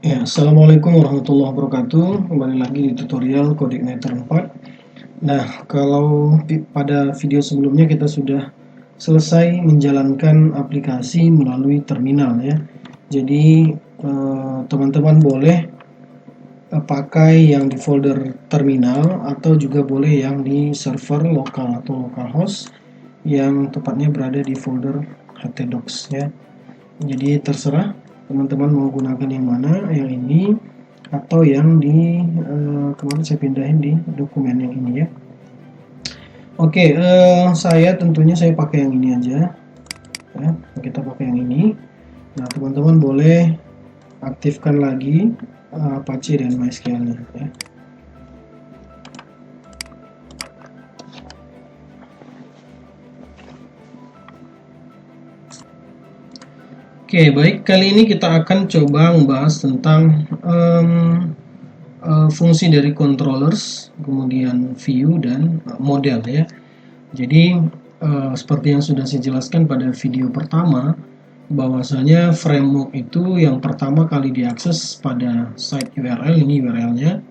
Ya, Assalamualaikum warahmatullahi wabarakatuh. Kembali lagi di tutorial CodeIgniter 4. Nah, kalau pada video sebelumnya kita sudah selesai menjalankan aplikasi melalui terminal ya. Jadi teman-teman boleh pakai yang di folder terminal atau juga boleh yang di server lokal atau localhost yang tepatnya berada di folder htdocs ya. Jadi terserah teman-teman mau gunakan yang mana, yang ini atau yang di kemarin saya pindahin di dokumen yang ini ya. Oke, saya tentunya saya pakai yang ini aja ya. Kita pakai yang ini. Nah, teman-teman boleh aktifkan lagi Apache dan MySQL-nya ya. Oke, baik, kali ini kita akan coba membahas tentang fungsi dari controllers, kemudian view dan model ya. Jadi seperti yang sudah saya jelaskan pada video pertama, bahwasanya framework itu yang pertama kali diakses pada site URL, ini URL-nya,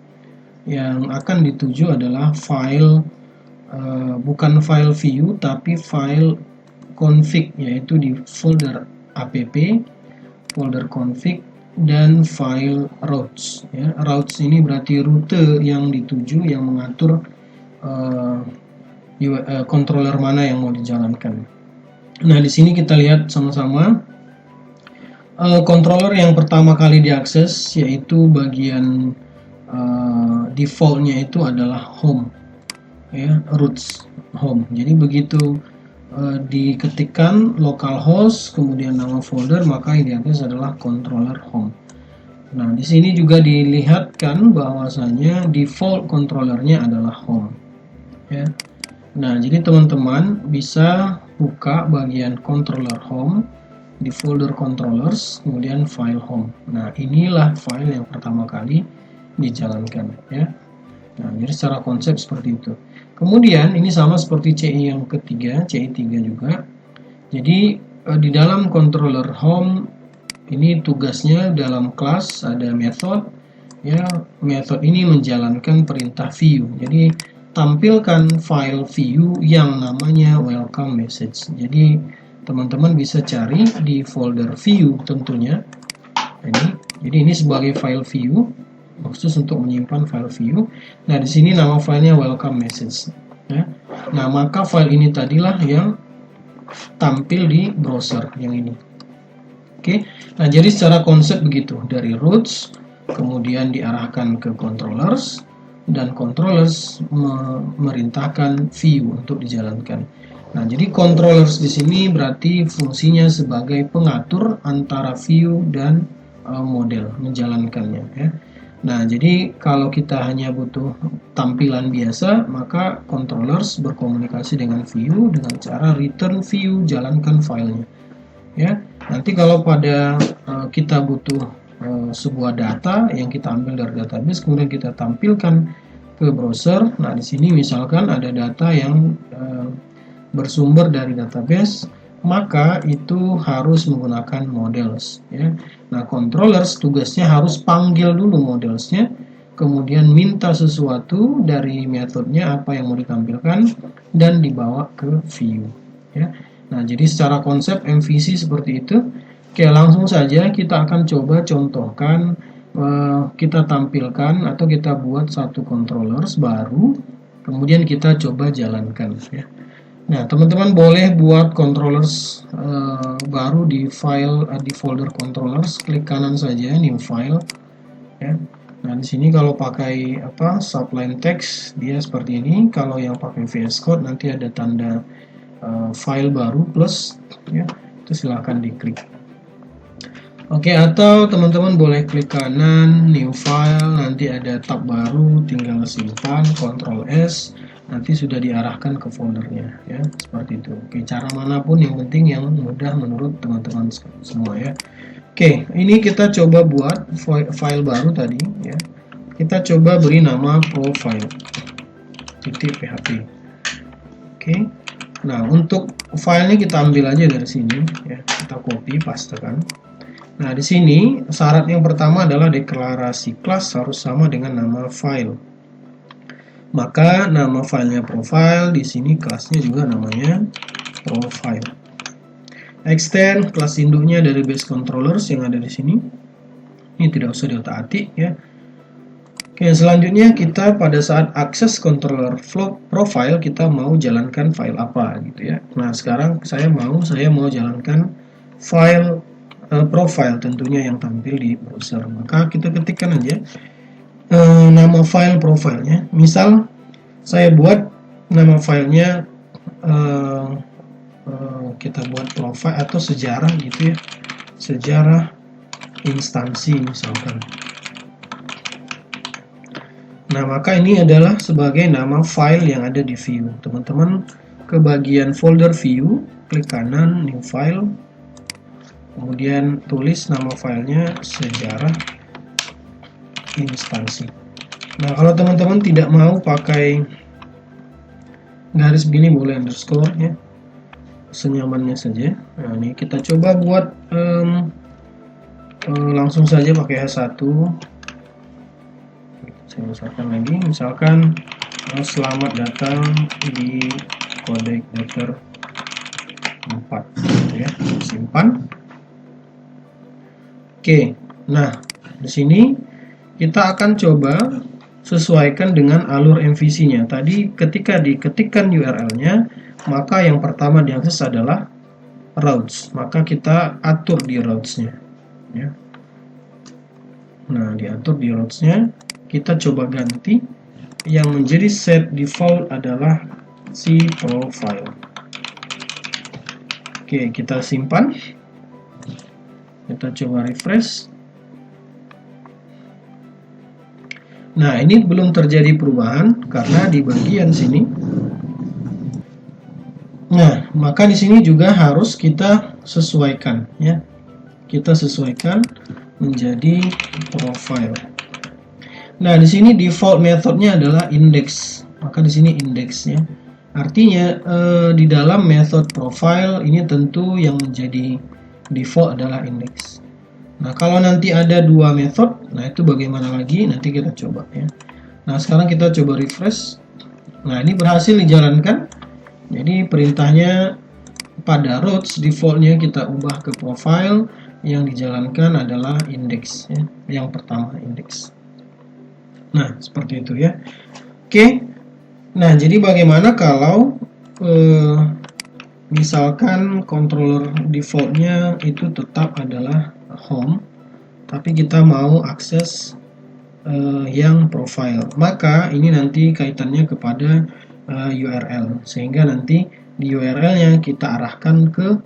yang akan dituju adalah file bukan file view tapi file config, yaitu di folder app, folder config, dan file routes ya. Routes ini berarti rute yang dituju, yang mengatur controller mana yang mau dijalankan. Nah, di sini kita lihat sama-sama controller yang pertama kali diakses, yaitu bagian defaultnya itu adalah home ya, roots home. Jadi begitu diketikkan localhost kemudian nama folder, maka yang diakses adalah controller home. Nah, di sini juga dilihatkan bahwasanya default controllernya adalah home ya. Nah, jadi teman-teman bisa buka bagian controller home di folder controllers, kemudian file home. Nah, inilah file yang pertama kali dijalankan ya. Nah, jadi secara konsep seperti itu. Kemudian ini sama seperti CI yang ketiga, CI3 juga. Jadi di dalam controller home ini tugasnya dalam kelas ada method ya. Method ini menjalankan perintah view. Jadi tampilkan file view yang namanya welcome message. Jadi teman-teman bisa cari di folder view tentunya. Jadi ini sebagai file view, khusus untuk menyimpan file view. Nah, di sini nama filenya welcome message ya. Nah, maka file ini tadilah yang tampil di browser yang ini. Oke. Nah, jadi secara konsep begitu, dari roots kemudian diarahkan ke controllers, dan controllers memerintahkan view untuk dijalankan. Nah, jadi controllers di sini berarti fungsinya sebagai pengatur antara view dan model, menjalankannya ya. Nah, jadi kalau kita hanya butuh tampilan biasa, maka controllers berkomunikasi dengan view dengan cara return view, jalankan filenya ya. Nanti kalau pada kita butuh sebuah data yang kita ambil dari database, kemudian kita tampilkan ke browser. Nah, di sini misalkan ada data yang bersumber dari database, maka itu harus menggunakan models ya. Nah, controllers tugasnya harus panggil dulu modelsnya, kemudian minta sesuatu dari metodenya apa yang mau ditampilkan, dan dibawa ke view ya. Nah, jadi secara konsep MVC seperti itu. Oke, langsung saja kita akan coba contohkan, kita tampilkan atau kita buat satu controllers baru, kemudian kita coba jalankan ya. Nah, teman-teman boleh buat controllers baru di file di folder controllers, klik kanan saja new file ya. Nah, di sini kalau pakai subline text dia seperti ini. Kalau yang pakai VS Code nanti ada tanda file baru plus ya, itu silahkan diklik. Oke, atau teman-teman boleh klik kanan new file, nanti ada tab baru, tinggal simpan, Ctrl S, nanti sudah diarahkan ke foldernya ya, seperti itu. Oke, cara manapun yang penting yang mudah menurut teman-teman semua ya. Oke, ini kita coba buat file baru tadi ya. Kita coba beri nama profile.php. Oke. Nah, untuk filenya kita ambil aja dari sini ya, kita copy pastekan. Nah, di sini syarat yang pertama adalah deklarasi kelas harus sama dengan nama file. Maka nama filenya profile, di sini kelasnya juga namanya profile. Extend kelas induknya dari base controllers yang ada di sini. Ini tidak usah diotak-atik ya. Oke, selanjutnya kita pada saat akses controller flow profile kita mau jalankan file apa gitu ya. Nah, sekarang saya mau jalankan file profile tentunya yang tampil di browser. Maka kita ketikkan aja nama file profilenya. Misal saya buat nama filenya kita buat profile atau sejarah gitu ya. Sejarah instansi misalkan. Nah, maka ini adalah sebagai nama file yang ada di view. Teman-teman ke bagian folder view, klik kanan, new file, kemudian tulis nama filenya sejarah instansi. Nah, kalau teman-teman tidak mau pakai garis begini boleh underscore ya, senyamannya saja. Nah, ini kita coba buat langsung saja pakai H1. Misalkan selamat datang di Kodek Docker 4 gitu ya, simpan. Oke, nah di sini kita akan coba sesuaikan dengan alur MVC-nya. Tadi ketika diketikkan URL-nya, maka yang pertama diakses adalah routes, maka kita atur di routes-nya ya. Nah, diatur di routes-nya, kita coba ganti yang menjadi set default adalah si profile. Oke, kita simpan, kita coba refresh. Nah, ini belum terjadi perubahan karena di bagian sini. Nah, maka di sini juga harus kita sesuaikan ya, kita sesuaikan menjadi profile. Nah, di sini default methodnya adalah index. Maka di sini indexnya. Artinya di dalam method profile ini tentu yang menjadi default adalah index. Nah, kalau nanti ada dua method, nah itu bagaimana lagi? Nanti kita coba ya. Nah, sekarang kita coba refresh. Nah, ini berhasil dijalankan. Jadi perintahnya pada routes defaultnya kita ubah ke profile, yang dijalankan adalah index ya. Yang pertama index. Nah, seperti itu ya. Oke. Nah, jadi bagaimana kalau misalkan controller defaultnya itu tetap adalah home, tapi kita mau akses yang profile. Maka ini nanti kaitannya kepada URL, sehingga nanti di URL-nya kita arahkan ke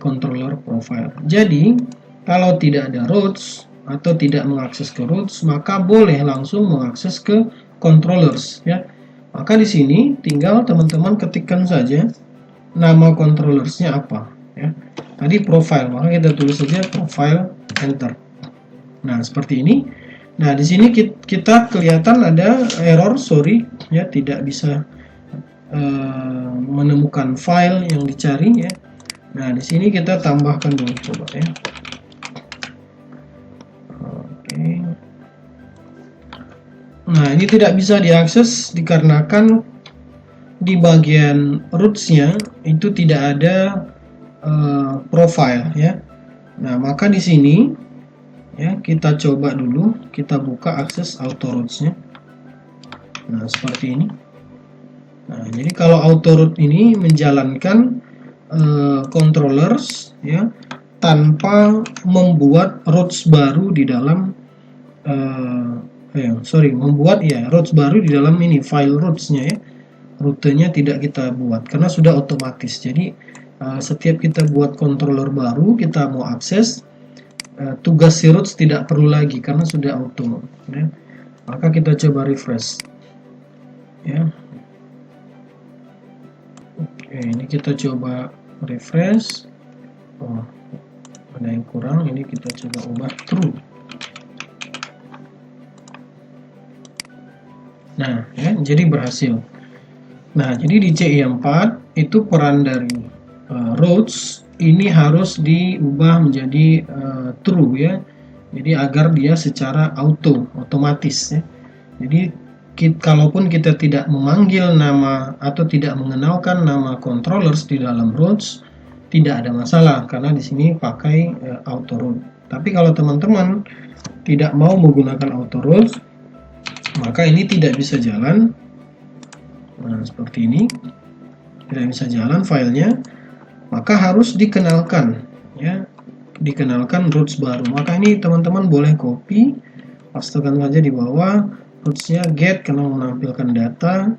controller profile. Jadi, kalau tidak ada routes atau tidak mengakses ke routes, maka boleh langsung mengakses ke controllers ya. Maka di sini tinggal teman-teman ketikkan saja nama controllersnya apa ya. Tadi profile, maka kita tulis saja profile, enter. Nah, seperti ini. Nah, di sini kita kelihatan ada error, sorry ya, tidak bisa menemukan file yang dicari ya. Nah, di sini kita tambahkan dulu coba ya. Nah, ini tidak bisa diakses dikarenakan di bagian roots-nya itu tidak ada profile ya. Nah, maka di sini ya kita coba dulu, kita buka akses auto roots-nya. Nah, seperti ini. Nah, jadi kalau auto root ini menjalankan controllers ya tanpa membuat roots baru di dalam membuat ya roots baru di dalam ini file roots-nya ya. Rutenya tidak kita buat karena sudah otomatis. Jadi setiap kita buat controller baru, kita mau akses, tugas si roots tidak perlu lagi karena sudah auto ya. Maka kita coba refresh ya. Oke, ini kita coba refresh. Oh, ada yang kurang, ini kita coba ubah true. Nah, ya, jadi berhasil. Nah, jadi di CI4 itu peran dari routes ini harus diubah menjadi true ya. Jadi agar dia secara otomatis ya. Jadi kalaupun kita tidak memanggil nama atau tidak mengenalkan nama controllers di dalam routes, tidak ada masalah karena di sini pakai auto route. Tapi kalau teman-teman tidak mau menggunakan auto route, maka ini tidak bisa jalan. Nah, seperti ini. Tidak bisa jalan filenya, maka harus dikenalkan ya. Dikenalkan routes baru. Maka ini teman-teman boleh copy, pastekan saja di bawah rootsnya get karena menampilkan data.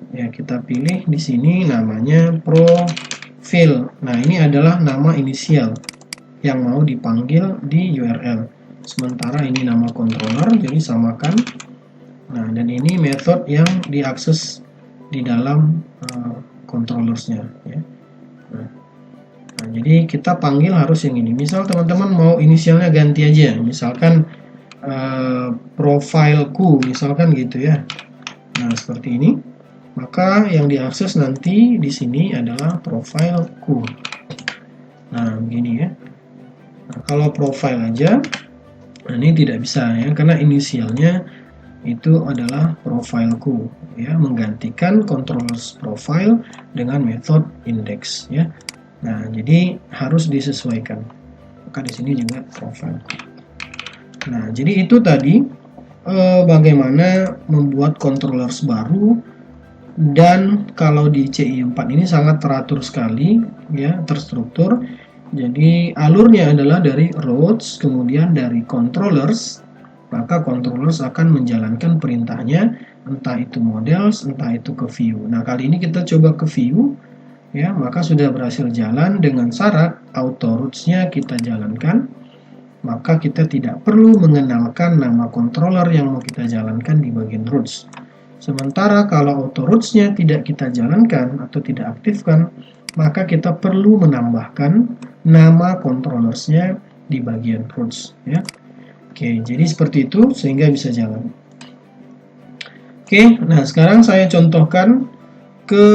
Ya, kita pilih di sini namanya profile. Nah, ini adalah nama inisial yang mau dipanggil di URL. Sementara ini nama controller, jadi samakan. Nah, dan ini method yang diakses di dalam controllersnya ya. Nah, jadi kita panggil harus yang ini. Misal teman-teman mau inisialnya ganti aja, misalkan profileku, misalkan gitu ya. Nah, seperti ini. Maka yang diakses nanti di sini adalah profileku. Nah, begini ya. Nah, kalau profile aja, ini tidak bisa ya, karena inisialnya itu adalah profileku ya, menggantikan controllers profile dengan method index ya. Nah, jadi harus disesuaikan. Maka di sini juga profile. Nah, jadi itu tadi bagaimana membuat controllers baru, dan kalau di CI4 ini sangat teratur sekali ya, terstruktur. Jadi alurnya adalah dari routes, kemudian dari controllers, maka controllers akan menjalankan perintahnya, entah itu models, entah itu ke view. Nah, kali ini kita coba ke view. Ya, maka sudah berhasil jalan dengan syarat auto routes-nya kita jalankan, maka kita tidak perlu mengenalkan nama controller yang mau kita jalankan di bagian routes. Sementara kalau auto routes-nya tidak kita jalankan atau tidak aktifkan, maka kita perlu menambahkan nama controllers-nya di bagian routes ya. Oke, jadi seperti itu sehingga bisa jalan. Oke, nah sekarang saya contohkan ke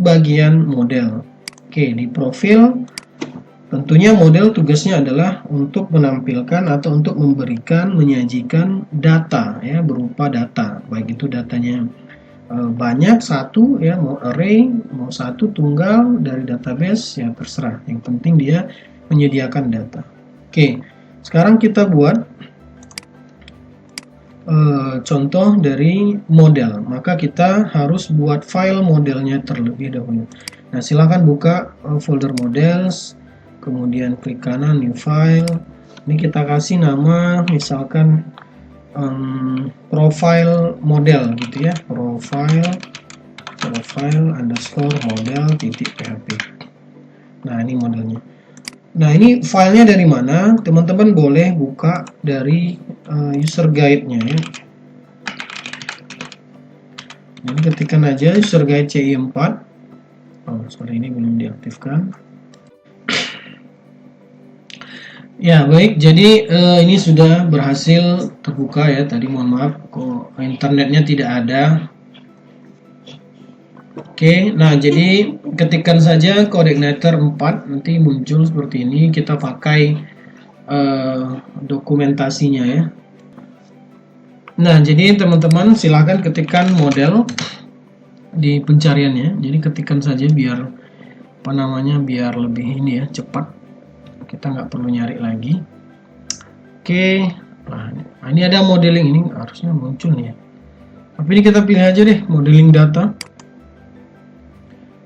bagian model. Oke, di profil tentunya model tugasnya adalah untuk menampilkan atau untuk memberikan, menyajikan data ya, berupa data, baik itu datanya banyak, satu ya, mau array, mau satu tunggal dari database ya, terserah, yang penting dia menyediakan data. Oke, sekarang kita buat contoh dari model, maka kita harus buat file modelnya terlebih dahulu. Nah, silahkan buka folder models, kemudian klik kanan new file. Ini kita kasih nama misalkan profile model gitu ya, profile underscore model titik php. Nah, ini modelnya. Nah, ini filenya dari mana? Teman-teman boleh buka dari user guide-nya ya. Jadi ketikkan aja user guide CI4. Oh, sorry, ini belum diaktifkan. Ya, baik. Jadi ini sudah berhasil terbuka ya. Tadi mohon maaf kok internetnya tidak ada. Oke, nah jadi ketikkan saja coordinator 4, nanti muncul seperti ini. Kita pakai dokumentasinya ya. Nah, jadi teman-teman silahkan ketikkan model di pencariannya. Jadi ketikkan saja biar apa namanya, biar lebih ini ya, cepat. Kita nggak perlu nyari lagi. Oke, nah ini ada modeling, ini harusnya muncul nih ya. Tapi ini kita pilih aja deh modeling data.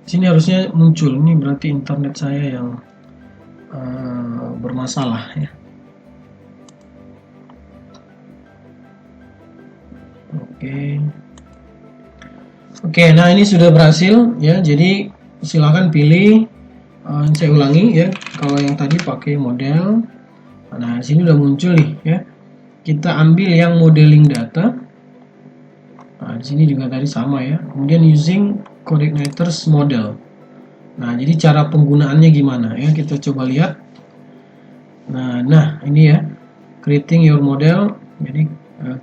Sini harusnya muncul. Ini berarti internet saya yang bermasalah ya. Oke, nah ini sudah berhasil ya. Jadi silakan pilih. Saya ulangi ya. Kalau yang tadi pakai model, nah sini udah muncul nih ya. Kita ambil yang modeling data. Nah, di sini juga tadi sama ya. Kemudian using coordinators model. Nah, jadi cara penggunaannya gimana ya? Kita coba lihat. Nah ini ya, creating your model. Jadi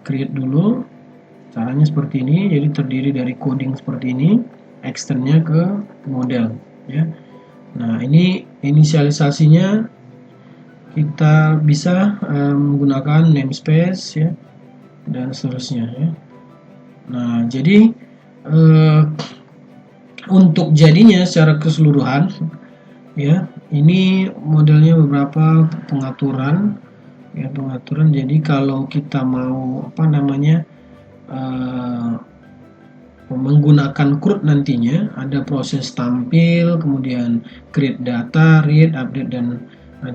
create dulu. Caranya seperti ini. Jadi terdiri dari coding seperti ini. Extendnya ke model ya. Nah, ini inisialisasinya kita bisa menggunakan namespace ya, dan seterusnya ya. Nah, jadi untuk jadinya secara keseluruhan ya, ini modelnya beberapa pengaturan ya, pengaturan. Jadi kalau kita mau menggunakan CRUD nantinya, ada proses tampil, kemudian create data, read, update, dan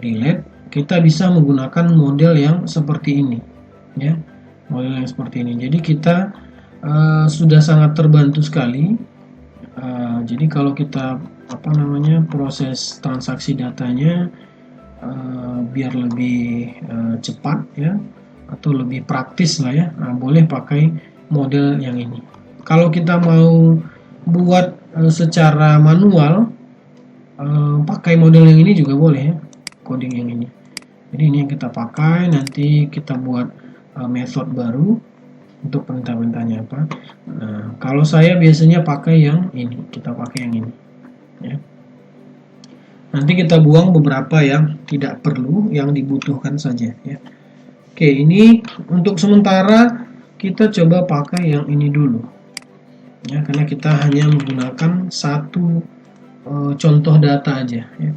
delete. Kita bisa menggunakan model yang seperti ini ya, model yang seperti ini. Jadi kita sudah sangat terbantu sekali. Jadi kalau kita proses transaksi datanya biar lebih cepat ya, atau lebih praktis lah ya, boleh pakai model yang ini. Kalau kita mau buat secara manual, pakai model yang ini juga boleh ya, coding yang ini. Jadi ini yang kita pakai, nanti kita buat method baru untuk perintah-perintahnya apa. Nah, kalau saya biasanya pakai yang ini, kita pakai yang ini ya. Nanti kita buang beberapa yang tidak perlu, yang dibutuhkan saja ya. Oke, ini untuk sementara kita coba pakai yang ini dulu ya, karena kita hanya menggunakan satu contoh data aja ya.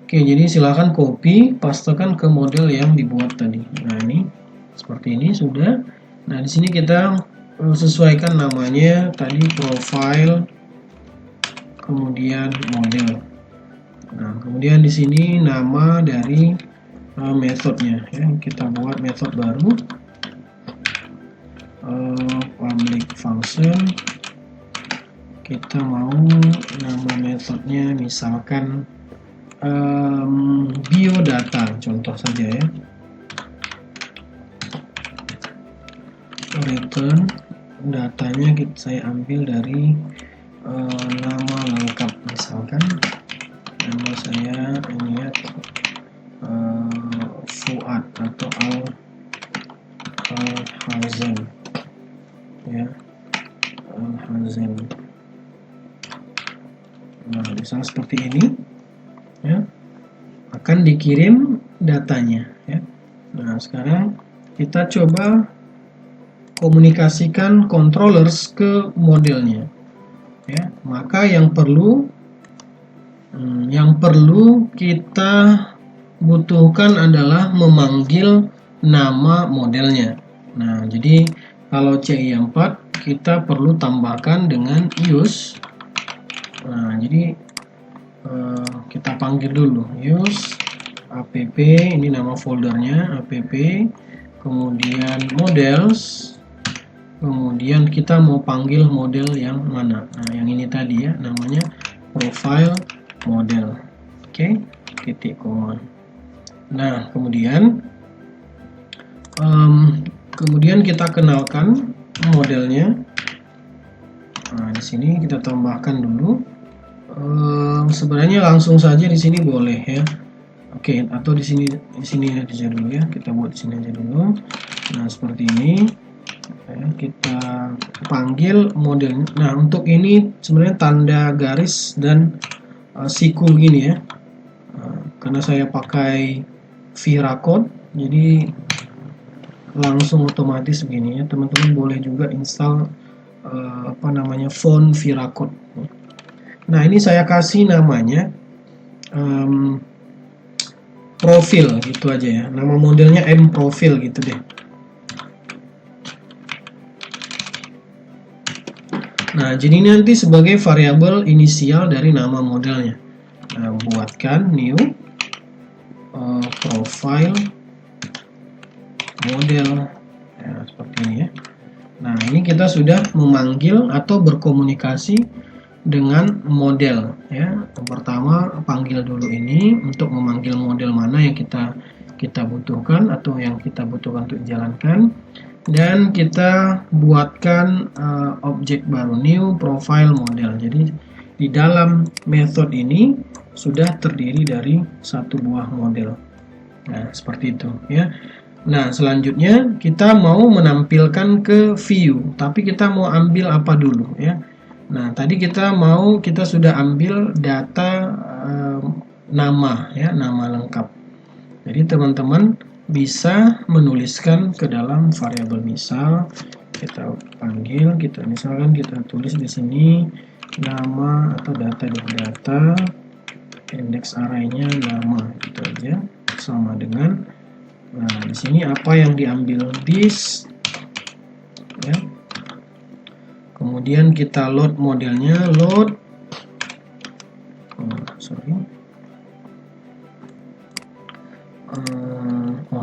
Oke, jadi silakan copy, pastekan ke model yang dibuat tadi. Nah, ini seperti ini sudah. Nah, di sini kita sesuaikan namanya tadi, profile, kemudian model. Nah, kemudian di sini nama dari metodenya ya. Kita buat metode baru, public function. Kita mau nama metodenya misalkan biodata, contoh saja ya. Return datanya saya ambil dari nama lengkap, misalkan nama saya ini ya, Fuad atau Al-Hazen ya, Al-Hazen. Nah, misalnya seperti ini ya, akan dikirim datanya ya. Nah, sekarang kita coba komunikasikan controllers ke modelnya ya. Maka yang perlu kita butuhkan adalah memanggil nama modelnya. Nah, jadi kalau CI4 kita perlu tambahkan dengan use. Nah, jadi kita panggil dulu use app, ini nama foldernya app, kemudian models, kemudian kita mau panggil model yang mana. Nah, yang ini tadi ya, namanya profile model. Oke, titik koma. Nah, kemudian kita kenalkan modelnya. Nah, di sini kita tambahkan dulu. Sebenarnya langsung saja di sini boleh ya. Oke, atau di sini aja dulu ya. Kita buat di sini aja dulu. Nah, seperti ini. Ya, kita panggil model. Nah, untuk ini sebenarnya tanda garis dan siku gini ya. Karena saya pakai VeraCode, jadi langsung otomatis begini ya. Teman-teman boleh juga install font VeraCode. Nah, ini saya kasih namanya profil gitu aja ya. Nama modelnya mprofil gitu deh. Nah, jadi nanti sebagai variabel inisial dari nama modelnya. Nah, buatkan new profile model ya, seperti ini ya. Nah, ini kita sudah memanggil atau berkomunikasi dengan model ya. Yang pertama panggil dulu ini untuk memanggil model mana yang kita butuhkan atau yang kita butuhkan untuk dijalankan, dan kita buatkan objek baru new profile model. Jadi di dalam method ini sudah terdiri dari satu buah model. Nah, seperti itu ya. Nah, selanjutnya kita mau menampilkan ke view, tapi kita mau ambil apa dulu ya. Nah, tadi kita sudah ambil data nama ya, nama lengkap. Jadi teman-teman bisa menuliskan ke dalam variabel. Misal kita panggil, misalkan kita tulis di sini nama atau data, index array-nya nama, gitu aja, sama dengan, nah di sini apa yang diambil this ya. Kemudian kita load modelnya, load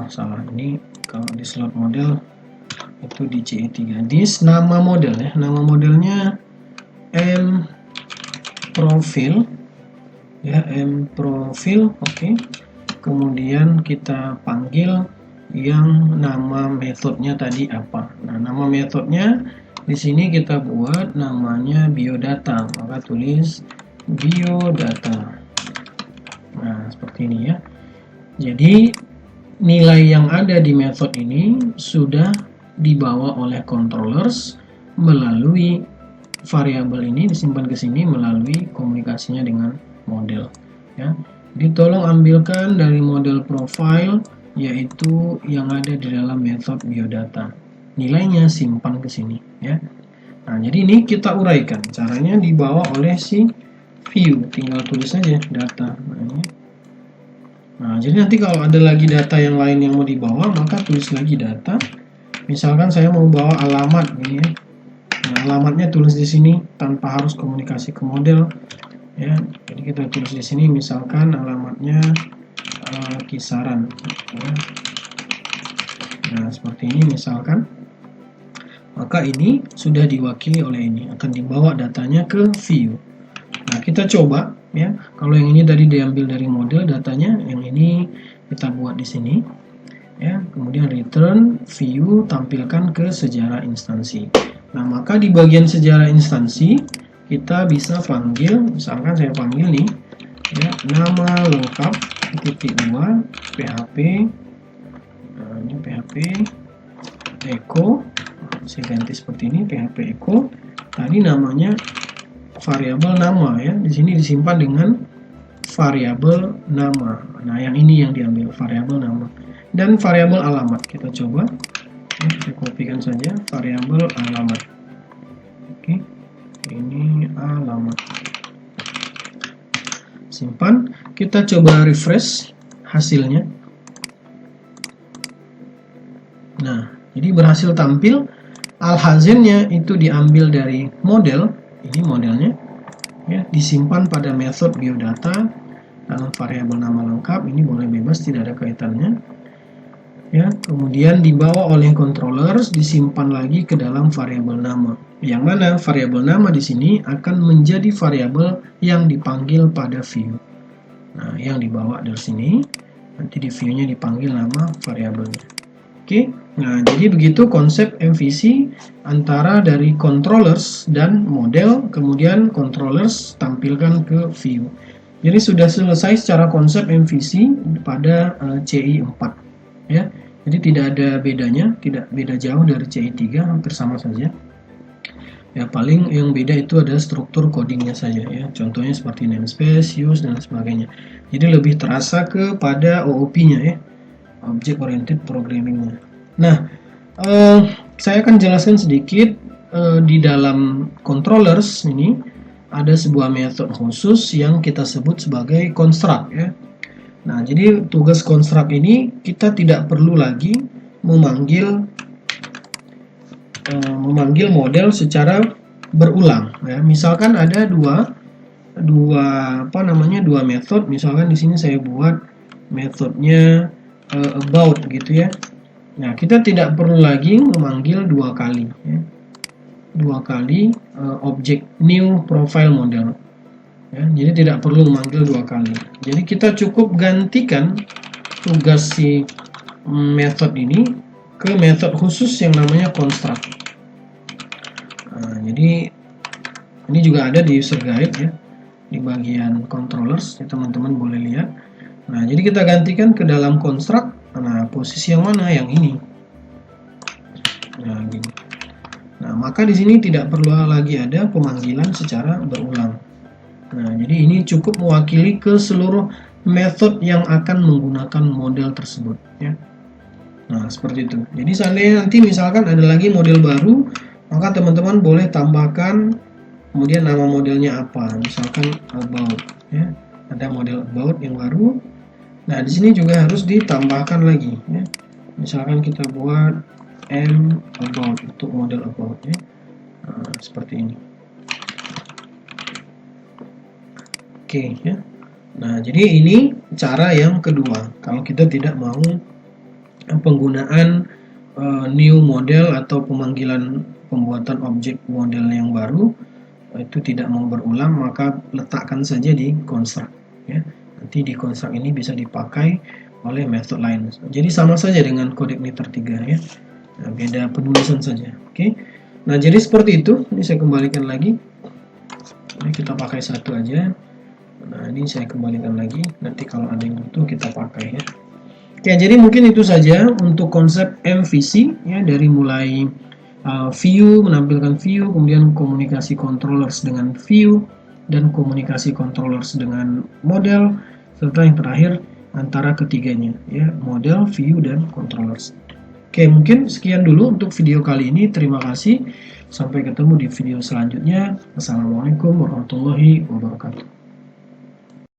salah, ini kalau di slot model itu di CE3. This nama model ya, nama modelnya mProfile ya, mProfile. Oke. Kemudian kita panggil yang nama metodenya tadi apa. Nah, nama metodenya di sini kita buat namanya biodata, maka tulis biodata. Nah, seperti ini ya. Jadi nilai yang ada di method ini sudah dibawa oleh controllers melalui variabel ini, disimpan ke sini melalui komunikasinya dengan model ya. Jadi tolong ambilkan dari model profile, yaitu yang ada di dalam method biodata. Nilainya simpan ke sini ya. Nah, jadi ini kita uraikan. Caranya dibawa oleh si view, tinggal tulis saja data. Nah, jadi nanti kalau ada lagi data yang lain yang mau dibawa, maka tulis lagi data. Misalkan saya mau bawa alamat ini ya. Nah, alamatnya tulis di sini tanpa harus komunikasi ke model ya. Jadi kita tulis di sini misalkan alamatnya Kisaran ya. Nah, seperti ini misalkan. Maka ini sudah diwakili oleh ini, akan dibawa datanya ke view. Nah, kita coba ya. Kalau yang ini tadi diambil dari model datanya, yang ini kita buat di sini ya. Kemudian return view, tampilkan ke sejarah instansi. Nah, maka di bagian sejarah instansi kita bisa panggil, misalkan saya panggil nih ya, nama lengkap .2 php, nah, ini php echo, saya ganti seperti ini, php echo. Tadi namanya variabel nama ya, di sini disimpan dengan variabel nama. Nah, yang ini yang diambil variabel nama dan variabel alamat. Kita coba ya, kita kopikan saja variabel alamat. Oke, ini alamat, simpan. Kita coba refresh hasilnya. Nah, jadi berhasil tampil. Alhazennya itu diambil dari model. Ini modelnya ya, disimpan pada method biodata dalam variabel nama lengkap. Ini boleh bebas, tidak ada kaitannya ya. Kemudian dibawa oleh controllers, disimpan lagi ke dalam variabel nama, yang mana variabel nama di sini akan menjadi variabel yang dipanggil pada view. Nah, yang dibawa dari sini nanti di view-nya dipanggil nama variabelnya. Oke, nah jadi begitu konsep MVC antara dari controllers dan model, kemudian controllers tampilkan ke view. Jadi sudah selesai secara konsep MVC pada CI4 ya. Jadi tidak ada bedanya, tidak beda jauh dari CI3, hampir sama saja. Ya, paling yang beda itu ada struktur codingnya saja ya. Contohnya seperti namespace, use dan sebagainya. Jadi lebih terasa kepada OOP-nya ya, Object Oriented Programming-nya. Nah, saya akan jelaskan sedikit di dalam controllers ini ada sebuah metode khusus yang kita sebut sebagai construct ya. Nah, jadi tugas construct ini kita tidak perlu lagi memanggil model secara berulang ya. Misalkan ada dua metode. Misalkan di sini saya buat metodenya about gitu ya. Nah, kita tidak perlu lagi memanggil dua kali ya. Objek new profile model ya. Jadi tidak perlu memanggil dua kali. Jadi kita cukup gantikan tugas si method ini ke method khusus yang namanya construct. Nah, jadi ini juga ada di user guide ya, di bagian controllers, teman-teman boleh lihat. Nah, jadi kita gantikan ke dalam construct. Nah, posisi yang mana? Yang ini. Nah, gini. Nah, maka di sini tidak perlu lagi ada pemanggilan secara berulang. Nah, jadi ini cukup mewakili ke seluruh method yang akan menggunakan model tersebut ya. Nah, seperti itu. Jadi seandainya nanti misalkan ada lagi model baru, maka teman-teman boleh tambahkan kemudian nama modelnya apa. Misalkan about ya. Ada model about yang baru. Nah, di sini juga harus ditambahkan lagi ya. Misalkan kita buat about untuk model about ya. Nah, seperti ini. Oke ya. Nah, jadi ini cara yang kedua. Kalau kita tidak mau penggunaan new model atau pemanggilan pembuatan objek model yang baru itu tidak mau berulang, maka letakkan saja di construct ya. Nanti di construct ini bisa dipakai oleh method lain. Jadi sama saja dengan codec meter 3 ya. Nah, beda penulisan saja. Oke. Nah, jadi seperti itu. Ini saya kembalikan lagi. Ini kita pakai satu aja. Nah, ini saya kembalikan lagi. Nanti kalau ada yang butuh kita pakai ya. Oke, jadi mungkin itu saja untuk konsep MVC ya, dari mulai view, menampilkan view, kemudian komunikasi controllers dengan view, dan komunikasi controllers dengan model, serta yang terakhir antara ketiganya ya, model, view, dan controllers. Oke, mungkin sekian dulu untuk video kali ini. Terima kasih. Sampai ketemu di video selanjutnya. Assalamualaikum warahmatullahi wabarakatuh.